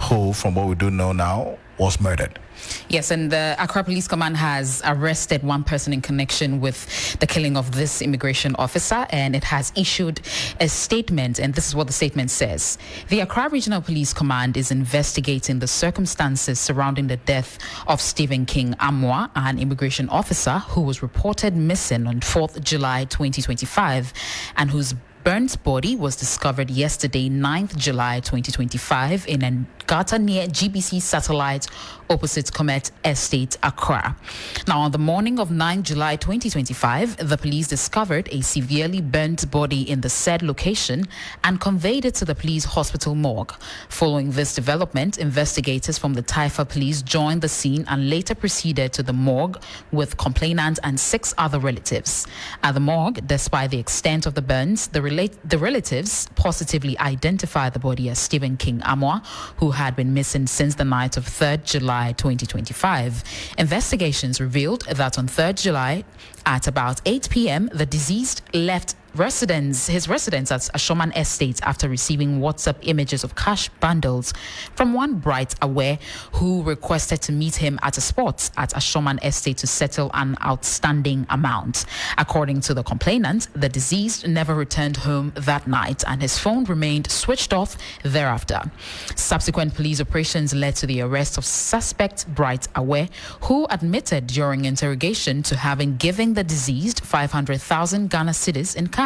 who, from what we do know now, was murdered. Yes, and the Accra Police Command has arrested one person in connection with the killing of this immigration officer, and it has issued a statement, and this is what the statement says. The Accra Regional Police Command is investigating the circumstances surrounding the death of Stephen King Amwa, an immigration officer who was reported missing on 4th July 2025 and whose burnt body was discovered yesterday, 9th July 2025, in a gutter near GBC Satellite opposite Comet Estate, Accra. Now, on the morning of 9th July 2025, the police discovered a severely burnt body in the said location and conveyed it to the police hospital morgue. Following this development, investigators from the Taifa Police joined the scene and later proceeded to the morgue with complainant and 6 other relatives. At the morgue, despite the extent of the burns, the relatives positively identified the body as Stephen King Amwa, who had been missing since the night of 3rd July 2025. Investigations revealed that on 3rd July at about 8 p.m., the deceased left his residence at Ashoman Estate after receiving WhatsApp images of cash bundles from one Bright Aware who requested to meet him at a spot at Ashoman Estate to settle an outstanding amount. According to the complainant, the deceased never returned home that night and his phone remained switched off thereafter. Subsequent police operations led to the arrest of suspect Bright Aware, who admitted during interrogation to having given the deceased 500,000 Ghana cedis in cash.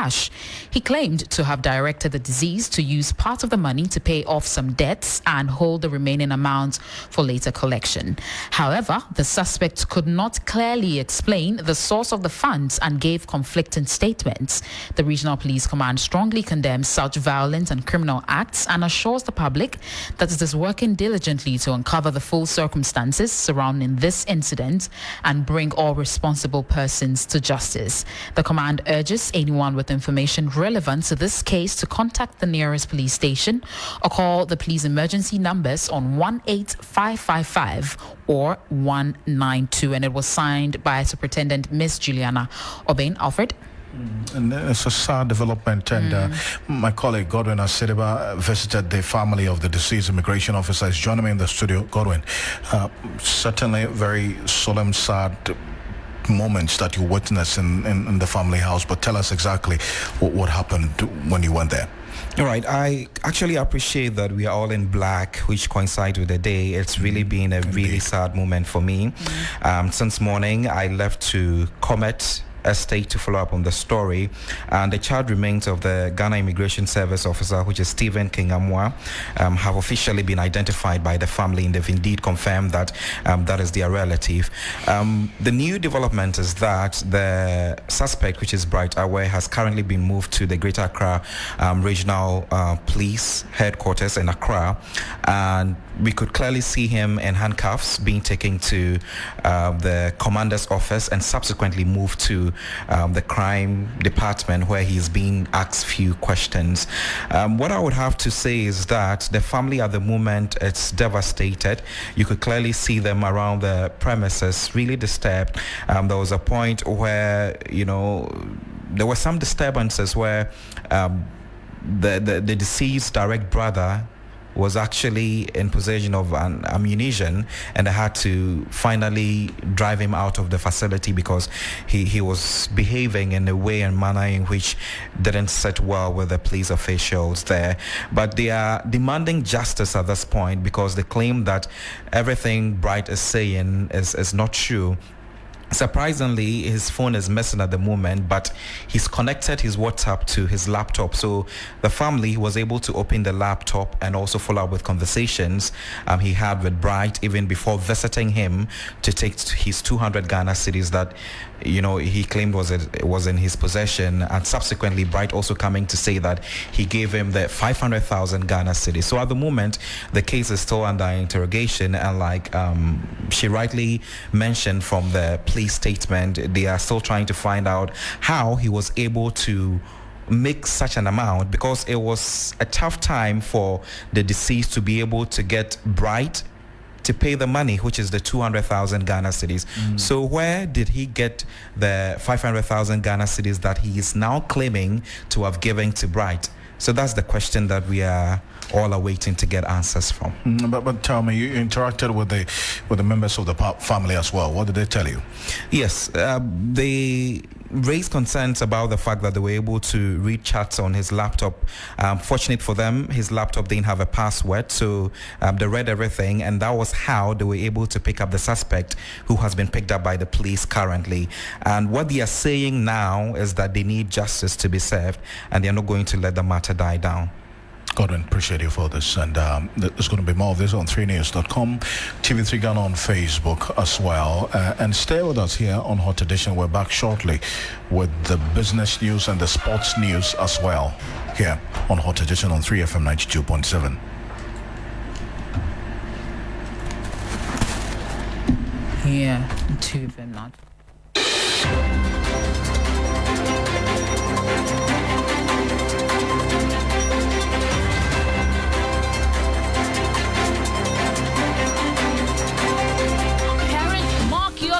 He claimed to have directed the deceased to use part of the money to pay off some debts and hold the remaining amount for later collection. However, the suspect could not clearly explain the source of the funds and gave conflicting statements. The Regional Police Command strongly condemns such violent and criminal acts and assures the public that it is working diligently to uncover the full circumstances surrounding this incident and bring all responsible persons to justice. The command urges anyone with information relevant to this case to contact the nearest police station or call the police emergency numbers on 18555 or 192. And it was signed by Superintendent Miss Juliana Obain. Alfred? And it's a sad development, and my colleague Godwin Asedeba visited the family of the deceased immigration officer. He's joining me in the studio. Godwin, certainly very solemn, sad moments that you witnessed in the family house, but tell us exactly what happened when you went there. All right, I actually appreciate that we are all in black, which coincides with the day. It's really been a really sad moment for me. Since morning, I left to Comet Estate to follow up on the story, and the child remains of the Ghana Immigration Service officer, which is Stephen King Amwa, have officially been identified by the family, and they've indeed confirmed that that is their relative. The new development is that the suspect, which is Bright Aware, has currently been moved to the Greater Accra Regional Police Headquarters in Accra, and we could clearly see him in handcuffs being taken to the commander's office and subsequently moved to the crime department, where he's being asked few questions. What I would have to say is that the family at the moment, it's devastated. You could clearly see them around the premises, really disturbed. There was a point where, there were some disturbances where the deceased direct brother was actually in possession of an ammunition, and they had to finally drive him out of the facility because he was behaving in a way and manner in which didn't sit well with the police officials there. But they are demanding justice at this point because they claim that everything Bright is saying is not true. Surprisingly, his phone is missing at the moment, but he's connected his WhatsApp to his laptop. So the family was able to open the laptop and also follow up with conversations he had with Bright even before visiting him to take his 200 Ghana cedis that, he claimed was in his possession. And subsequently, Bright also coming to say that he gave him the 500,000 Ghana cedis. So at the moment, the case is still under interrogation. And like she rightly mentioned from the police statement, they are still trying to find out how he was able to make such an amount, because it was a tough time for the deceased to be able to get Bright to pay the money, which is the 200,000 Ghana cedis. So where did he get the 500,000 Ghana cedis that he is now claiming to have given to Bright? So that's the question that we are all awaiting to get answers from. But tell me, you interacted with the members of the family as well. What did they tell you? Yes, they raised concerns about the fact that they were able to read chats on his laptop. Fortunate for them, his laptop didn't have a password, so they read everything, and that was how they were able to pick up the suspect, who has been picked up by the police currently. And what they are saying now is that they need justice to be served, and they are not going to let the matter die down. Godwin, appreciate you for this, and there's going to be more of this on 3news.com, TV3 Ghana on Facebook as well. And stay with us here on Hot Edition. We're back shortly with the business news and the sports news as well here on Hot Edition on 3FM 92.7. Yeah, 2FM not.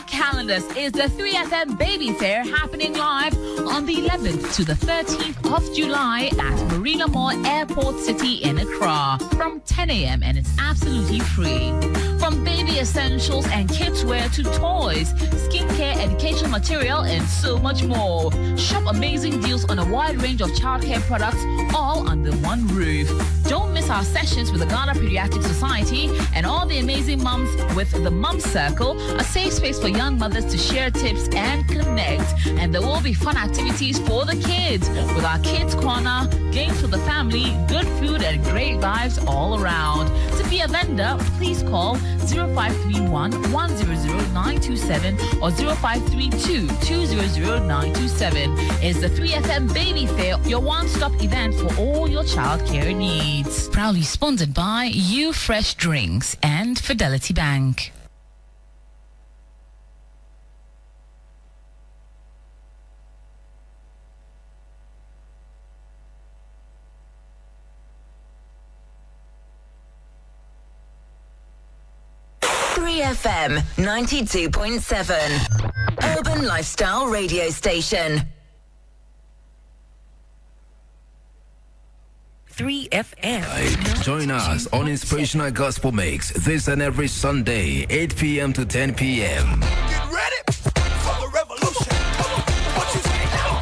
Calendars is the 3FM Baby Fair happening live on the 11th to the 13th of July at Marina Mall Airport City in Accra from 10 a.m. and it's absolutely free. From baby essentials and kids wear to toys, skincare, educational material, and so much more. Shop amazing deals on a wide range of childcare products, all under one roof. Don't miss our sessions with the Ghana Pediatric Society and all the amazing mums with the Mum Circle, a safe space for young mothers to share tips and connect. And there will be fun activities for the kids with our Kids Corner, games for the family, good food, and great vibes all around. To be a vendor, please call 0531 100 927 or 0532 200 927. It's the 3FM Baby Fair, your one-stop event for all your childcare needs. Proudly sponsored by You Fresh Drinks and Fidelity Bank. FM 92.7 Urban Lifestyle Radio Station. 3FM. Join us on Inspirational Gospel Mix this and every Sunday, 8 p.m. to 10 p.m. Get ready for the revolution. What you say now?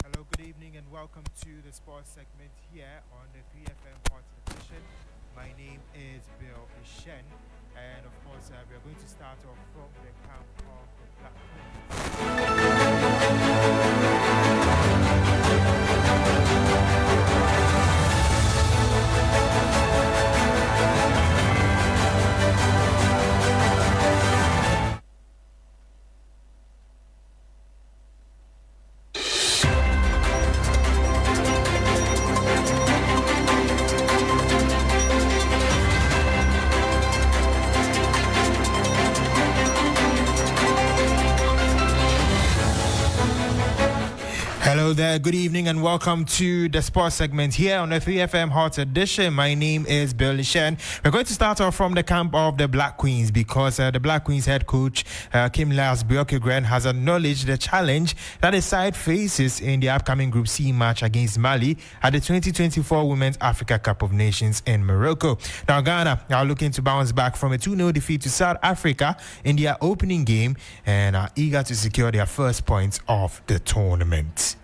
Hello, good evening and welcome to the sports segment here on the 3FM Hot Edition. My name is Bill Shen, and of course, we are going to start off from the camp of the Black Hello there, good evening and welcome to the sports segment here on the 3FM Hot Edition. My name is Bill Shen. We're going to start off from the camp of the Black Queens because the Black Queens head coach Kim Lasbiokigren has acknowledged the challenge that the side faces in the upcoming Group C match against Mali at the 2024 Women's Africa Cup of Nations in Morocco. Now Ghana are looking to bounce back from a 2-0 defeat to South Africa in their opening game and are eager to secure their first points of the tournament.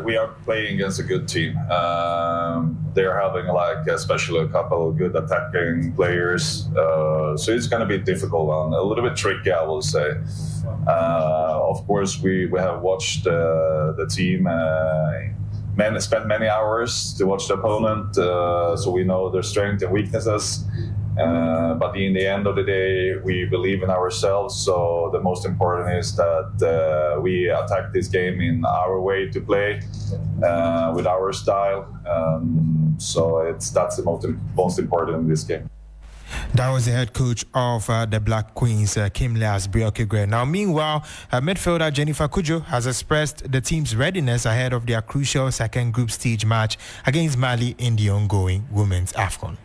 We are playing against a good team. They're having especially a couple of good attacking players. So it's going to be a difficult one, a little bit tricky, I will say. Of course, we have watched the team, spent many hours to watch the opponent, so we know their strengths and weaknesses. But in the end of the day, we believe in ourselves. So the most important is that we attack this game in our way to play, with our style. So that's the most important in this game. That was the head coach of the Black Queens, Kim Lasbiokigren. Now, meanwhile, midfielder Jennifer Kujo has expressed the team's readiness ahead of their crucial second group stage match against Mali in the ongoing Women's AFCON.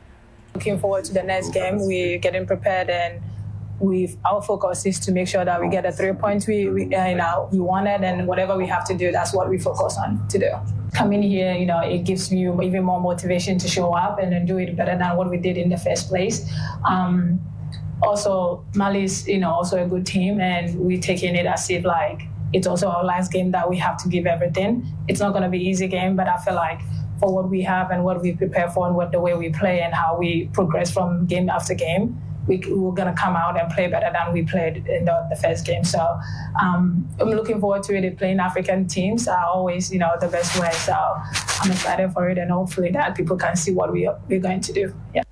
Looking forward to the next game. We're getting prepared, and our focus is to make sure that we get the 3 points we wanted, and whatever we have to do, that's what we focus on to do. Coming here, it gives you even more motivation to show up and then do it better than what we did in the first place. Also, Mali is also a good team, and we're taking it as if it's also our last game that we have to give everything. It's not going to be an easy game, but I feel like for what we have and what we prepare for and what the way we play and how we progress from game after game, we're going to come out and play better than we played in the first game. So I'm looking forward to it. Playing African teams are always, the best way. So I'm excited for it, and hopefully that people can see what we're going to do. Yeah.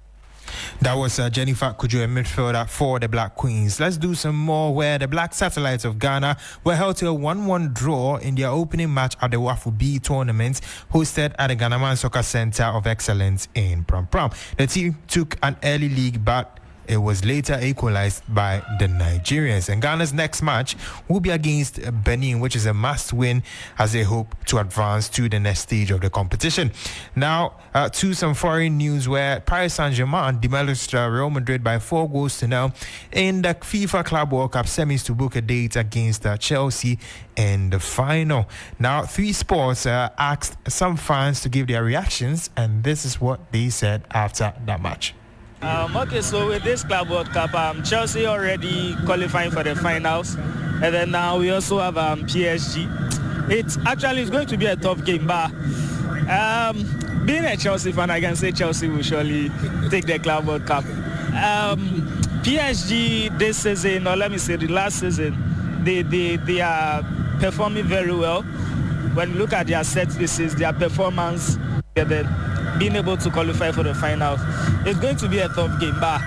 That was Jennifer Kujo, a midfielder for the Black Queens. Let's do some more where the Black Satellites of Ghana were held to a 1-1 draw in their opening match at the WAFU B tournament hosted at the Ghanaman Soccer Center of Excellence in Pram Pram. The team took an early lead, but it was later equalized by the Nigerians. And Ghana's next match will be against Benin, which is a must-win as they hope to advance to the next stage of the competition. Now, to some foreign news where Paris Saint-Germain demolished Real Madrid by 4-0 in the FIFA Club World Cup semis to book a date against Chelsea in the final. Now, 3 Sports asked some fans to give their reactions, and this is what they said after that match. Okay, so with this Club World Cup, Chelsea already qualifying for the finals, and then now we also have PSG. It's going to be a tough game, but being a Chelsea fan, I can say Chelsea will surely take the Club World Cup. PSG this season, or let me say the last season, they are performing very well. When you look at their set pieces, their performance, being able to qualify for the final, it's going to be a tough game, but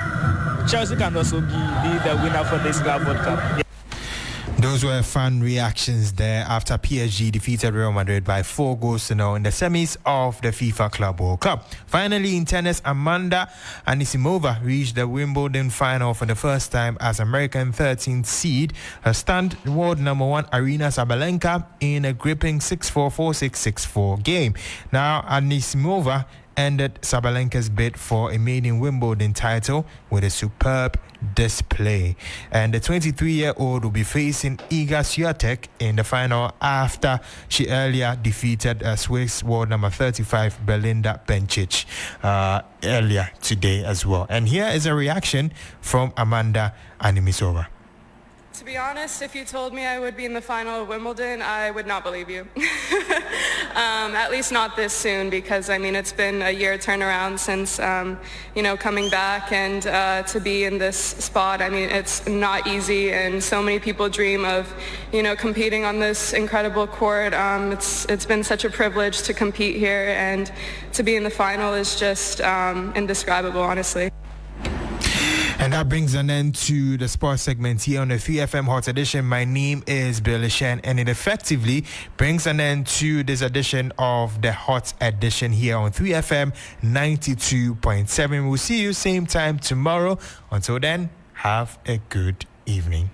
Chelsea can also be the winner for this Club World Cup. Yeah. Those were fun reactions there after PSG defeated Real Madrid by 4-0 in the semis of the FIFA Club World Cup. Finally, in tennis, Amanda Anisimova reached the Wimbledon final for the first time as American 13th seed, stunned world number 1 Aryna Sabalenka in a gripping 6-4, 4-6, 6-4 game. Now, Anisimova ended Sabalenka's bid for a maiden Wimbledon title with a superb display. And the 23-year-old will be facing Iga Swiatek in the final after she earlier defeated Swiss world number 35 Belinda Bencic earlier today as well. And here is a reaction from Amanda Anisimova. To be honest, if you told me I would be in the final of Wimbledon, I would not believe you. at least not this soon, because I mean it's been a year turnaround since coming back, and to be in this spot, I mean it's not easy, and so many people dream of competing on this incredible court. It's been such a privilege to compete here, and to be in the final is just indescribable, honestly. And that brings an end to the sports segment here on the 3FM Hot Edition. My name is Billy Shen, and it effectively brings an end to this edition of the Hot Edition here on 3FM 92.7. We'll see you same time tomorrow. Until then, have a good evening.